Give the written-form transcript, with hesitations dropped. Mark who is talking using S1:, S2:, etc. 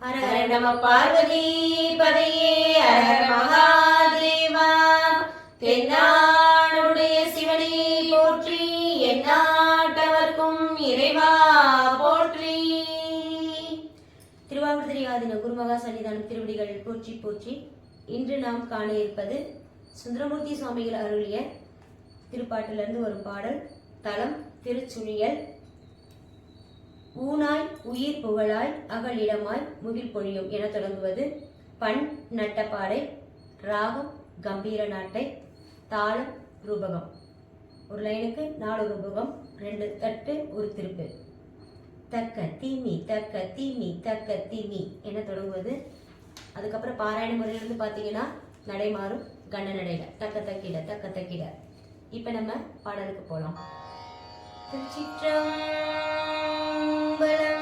S1: ஹர ஹர நம பார்வதி பதையே ஹர ஹர மகாதேவா. தென்னாடுடைய சிவனே போற்றி, எந்நாட்டவர்க்கும் இறைவா போற்றி. திருவாவூர் ஆதீன குருமகா சன்னிதானம் திருவடிகள் போற்றி போற்றி. இன்று நாம் காண இருப்பது சுந்தரமூர்த்தி சுவாமிகள் அருளிய திருப்பாட்டிலிருந்து ஒரு பாடல். தலம் திருச்சுழியல். ஊனாய் உயிர் புகழாய் அகலிடமாய் முகில் பொழியும் என தொடங்குவது. பண் நட்டப்பாடை, ராகம் கம்பீர நாட்டை, தாளம் ரூபகம். ஒரு லைனுக்கு 4 ரூபகம், 2 தட்டு, ஒரு திருப்பு. தக்க தீமி தக்க தீமி தக்க தீமி என தொடங்குவது. அதுக்கப்புறம் பாராயண முறையிலிருந்து பார்த்தீங்கன்னா நடைமாறும் கண்ண நடையில தக்க தக்கிட தக்க தக்கிட. இப்போ நம்ம பாடலுக்கு போகலாம். திருச்சிற்றம்பலம்.